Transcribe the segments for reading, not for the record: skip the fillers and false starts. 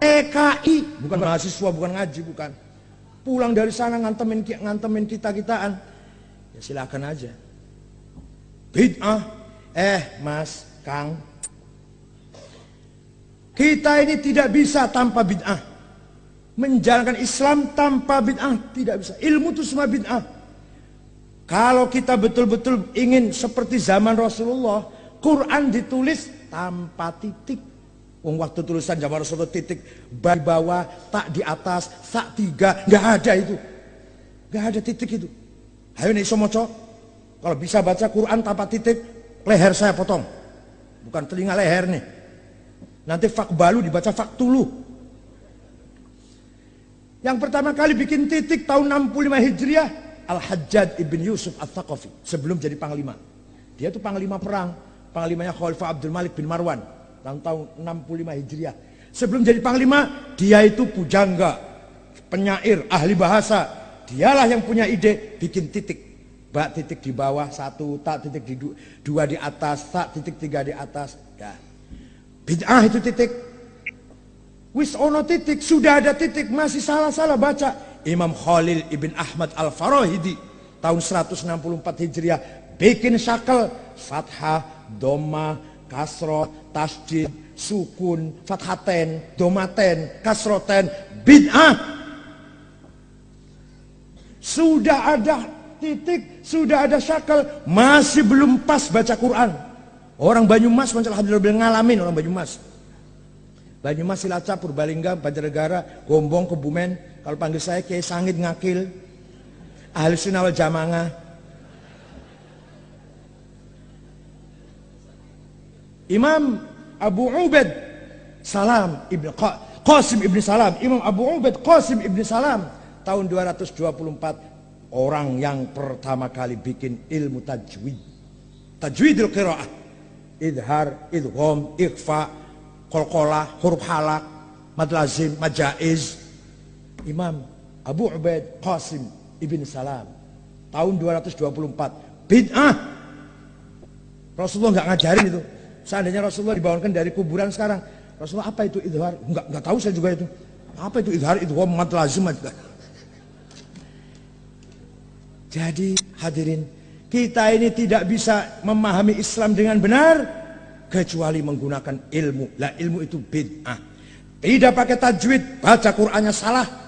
TKI, bukan mahasiswa, bukan ngaji, bukan. Pulang dari sana ngantemin kita-kitaan. Ya silakan aja. Bid'ah. Mas, Kang. Kita ini tidak bisa tanpa bid'ah. Menjalankan Islam tanpa bid'ah tidak bisa. Ilmu itu semua bid'ah. Kalau kita betul-betul ingin seperti zaman Rasulullah, Quran ditulis tanpa titik. Waktu tulisan zaman Rasulullah titik di bawah, tak di atas, tak tiga, nggak ada itu, nggak ada titik itu. Ayo nih somoco, kalau bisa baca Quran tanpa titik, leher saya potong, bukan telinga leher nih. Nanti fakbalu dibaca faktulu. Yang pertama kali bikin titik tahun 65 Hijriah, Al-Hajjaj ibn Yusuf Al-Thaqafi, sebelum jadi panglima. Dia itu panglima perang, panglimanya Khalifah Abdul Malik bin Marwan. Tahun 65 Hijriah. Sebelum jadi panglima, dia itu pujangga, penyair, ahli bahasa. Dialah yang punya ide bikin titik. Bak titik di bawah satu, tak titik di dua di atas, tak titik tiga di atas. Ya. Bid'ah itu titik. Wis ono titik, sudah ada titik, masih salah-salah baca. Imam Khalil ibn Ahmad al-Farahidi tahun 164 Hijriah bikin syakal fathah, dhamma, kasroh, tasjid, sukun, fathaten, domaten, kasroten, bid'ah. Sudah ada titik, sudah ada syakal, masih belum pas baca Quran. Orang Banyumas, alhamdulillah ngalamin orang Banyumas. Banyumas, Cilacap, Purbalingga, Banjarnegara, Gombong, Kebumen. Kalau panggil saya Kiai Sangit Ngakil, Ahli Sunnah wal Jamaah. Imam Abu Ubaid Salam ibn Qasim ibn Salam, Imam Abu Ubaid Qasim ibn Salam tahun 224, orang yang pertama kali bikin ilmu tajwid. Tajwidul qiraah, idhar, idgham, ikhfa, qalqalah, huruf halak, mad lazim, mad jaiz. Imam Abu Ubaid Qasim ibn Salam tahun 224. Bid'ah. Rasulullah enggak ngajarin itu. Seandainya Rasulullah dibangunkan dari kuburan sekarang, Rasulullah apa itu idhar? Enggak tahu saya juga itu. Apa itu idhar? Itu mad lazim. Jadi hadirin, kita ini tidak bisa memahami Islam dengan benar kecuali menggunakan ilmu. Lah ilmu itu bid'ah. Tidak pakai tajwid, baca Qur'annya salah.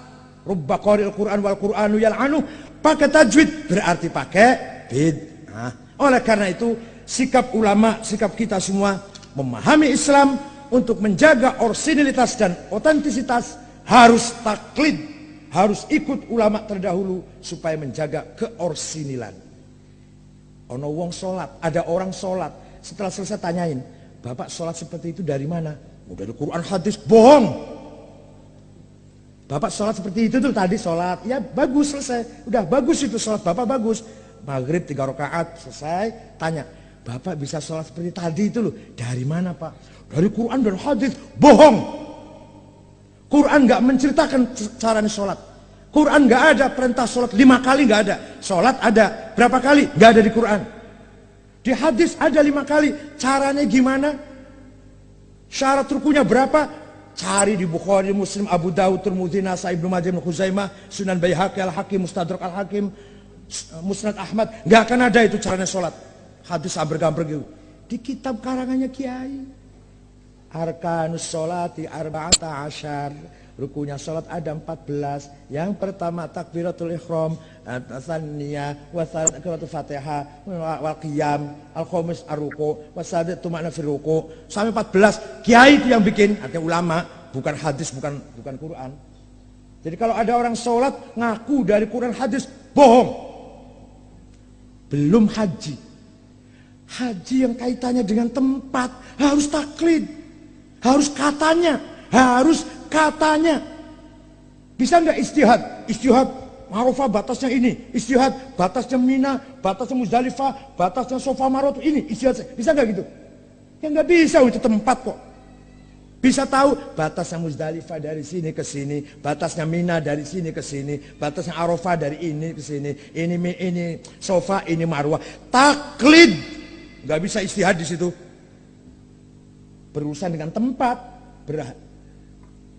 Rubba qari'il Qur'an wal Qur'anu yal'anu. Pakai tajwid berarti pakai bid'ah. Oleh karena itu, sikap ulama, sikap kita semua memahami Islam untuk menjaga orisinilitas dan otentisitas harus taklid, harus ikut ulama terdahulu supaya menjaga keorsinilan. Ono wong sholat, ada orang sholat, setelah selesai tanyain, Bapak sholat seperti itu dari mana? Oh, dari Quran hadis, bohong. Bapak sholat seperti itu tuh tadi sholat, ya bagus selesai, udah bagus itu sholat Bapak bagus. Maghrib 3 rakaat selesai, tanya, Bapak bisa sholat seperti tadi itu loh. Dari mana Pak? Dari Quran dan hadis. Bohong. Quran nggak menceritakan caranya sholat. Quran nggak ada perintah sholat 5 kali, nggak ada. Sholat ada berapa kali? Nggak ada di Quran. Di hadis ada 5 kali. Caranya gimana? Syarat rukunya berapa? Cari di Bukhari, Muslim, Abu Dawud, Tirmidzi, Nasai, Ibnu Majah, Ibnu Khuzaimah, Sunan Baihaqi, Al-Hakim, Mustadrak Al-Hakim, Musnad Ahmad. Nggak akan ada itu caranya sholat. Hadis abrek-abrek gitu. Di kitab karangannya Kiai. Arkanus sholati arba'ata asyar. Rukunya sholat ada 14. Yang pertama takbiratul ihram, tsaniyah, wa tsalatul fatihah, wal qiyam, al khamis ar-ruku, wa sadatu ma'na fi ruku. Sampai 14. Kiai itu yang bikin, artinya ulama, bukan hadis, bukan Quran. Jadi kalau ada orang sholat ngaku dari Quran hadis, bohong. Belum haji. Haji yang kaitannya dengan tempat harus taklid, harus katanya, bisa nggak istihad? Istihad Arafah batasnya ini, istihad batasnya Mina, batasnya Muzdalifah, batasnya Sofa Marot ini, istihad bisa nggak gitu? Ya nggak bisa, itu tempat kok. Bisa tahu batasnya Muzdalifah dari sini ke sini, batasnya Mina dari sini ke sini, batasnya Arafah dari ini ke sini, ini Sofa, ini Marwah. Taklid, nggak bisa istihad di situ. Berurusan dengan tempat,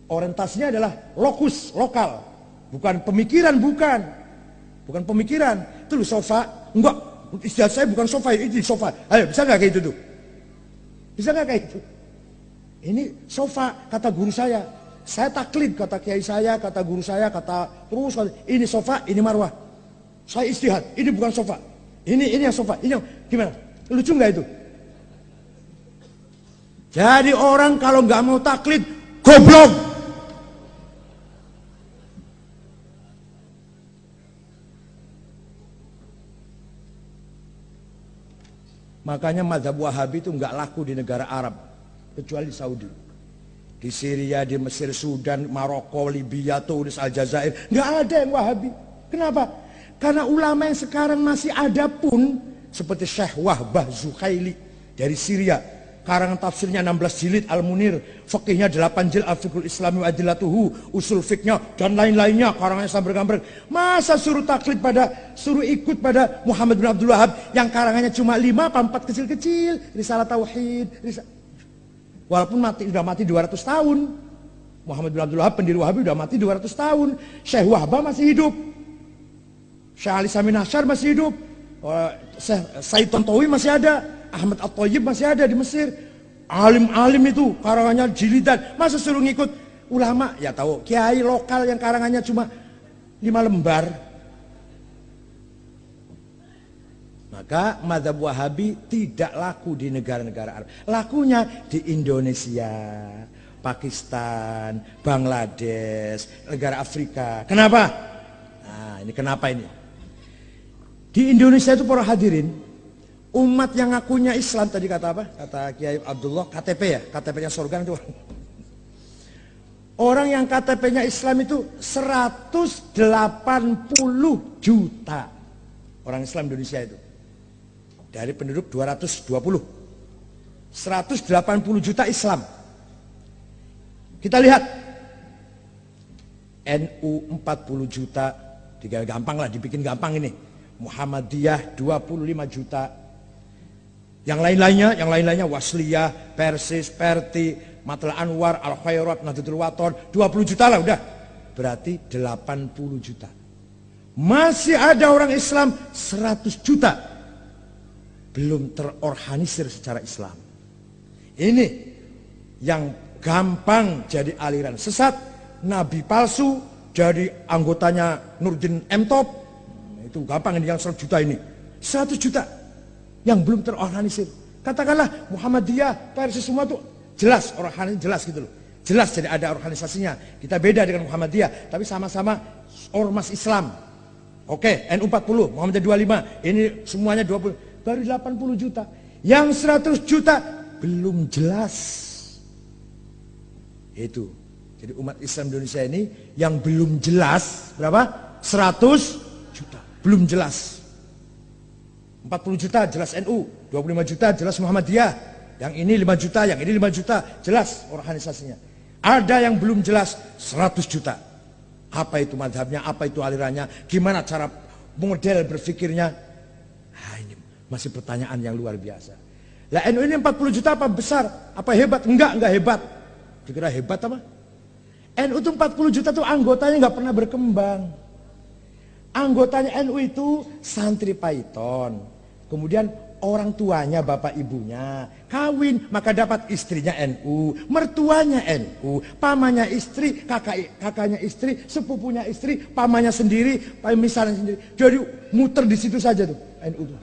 Orientasinya adalah lokus, lokal. Bukan pemikiran, bukan. Bukan pemikiran. Itu loh sofa. Enggak, istilah saya bukan sofa, ini sofa. Ayo, bisa nggak kayak gitu tuh? Bisa nggak kayak gitu? Ini sofa, kata guru saya. Saya taklid, kata kiai saya, kata guru saya, kata terus. Ini sofa, ini marwah. Saya istihad, ini bukan sofa. Ini yang sofa, ini yang, gimana? Lucu nggak itu? Jadi orang kalau nggak mau taklid, goblok. Makanya mazhab Wahabi itu nggak laku di negara Arab, kecuali di Saudi. Di Syria, di Mesir, Sudan, Maroko, Libya, Tunis, Aljazair, nggak ada yang Wahabi. Kenapa? Karena ulama yang sekarang masih ada pun, seperti Syekh Wahbah Zuhaili dari Syria, karangan tafsirnya 16 jilid Al-Munir, fikihnya 8 jilid Al-Fiqhul Islami wa Adillatuhu, usul fikihnya dan lain-lainnya, karangannya sambil gambar. Masa suruh taklid suruh ikut pada Muhammad bin Abdul Wahab yang karangannya cuma 5 apa 4 kecil-kecil, Risalah Tauhid, walaupun sudah mati 200 tahun. Muhammad bin Abdul Wahab pendiri Wahabi sudah mati 200 tahun. Syekh Wahbah masih hidup. Syekh Ali Samin Asyar masih hidup. Syekh Said Tontowi masih ada. Ahmad At-Thayyib masih ada di Mesir. Alim-alim itu karangannya jilidan. Masa suruh ngikut ulama? Ya tahu, kiai lokal yang karangannya cuma 5 lembar. Maka mazhab Wahabi tidak laku di negara-negara Arab. Lakunya di Indonesia, Pakistan, Bangladesh, negara Afrika. Kenapa? Nah, ini kenapa ini? Di Indonesia itu para hadirin, umat yang ngakunya Islam tadi kata apa? Kata Kiai Abdullah, KTP ya, KTP-nya surga itu. Orang yang KTP-nya Islam itu 180 juta. Orang Islam Indonesia itu. Dari penduduk 220. 180 juta Islam. Kita lihat. NU 40 juta. Gampang lah, dibikin gampang ini. Muhammadiyah 25 juta. Yang lain-lainnya Wasliyah, Persis, Perti, Matlal Anwar, Al Khairat, Nahdlatul Wathon, 20 juta lah udah. Berarti 80 juta. Masih ada orang Islam 100 juta. Belum terorganisir secara Islam. Ini yang gampang jadi aliran sesat, nabi palsu, jadi anggotanya Nurdin M-Top. Itu gampang ini yang 100 juta ini. 100 juta yang belum terorganisir. Katakanlah Muhammadiyah, Persis semua tuh jelas, organisasi jelas gitu loh. Jelas jadi ada organisasinya. Kita beda dengan Muhammadiyah, tapi sama-sama ormas Islam. Oke, NU 40, Muhammadiyah 25, ini semuanya 20, baru 80 juta. Yang 100 juta belum jelas. Itu. Jadi umat Islam Indonesia ini yang belum jelas berapa? 100 juta. Belum jelas. 40 juta jelas NU, 25 juta jelas Muhammadiyah. Yang ini 5 juta, yang ini 5 juta, jelas organisasinya. Ada yang belum jelas 100 juta. Apa itu madhabnya, apa itu alirannya, gimana cara model berpikirnya. Ini masih pertanyaan yang luar biasa. Lah NU ini 40 juta apa besar? Apa hebat? Enggak hebat. Dikira hebat apa? NU itu 40 juta tuh anggotanya enggak pernah berkembang. Anggotanya NU itu santri Python. Kemudian orang tuanya, bapak ibunya kawin, maka dapat istrinya NU, mertuanya NU, pamannya istri, kakaknya istri, sepupunya istri, pamannya sendiri, misalnya sendiri. Jadi muter di situ saja tuh NU tuh.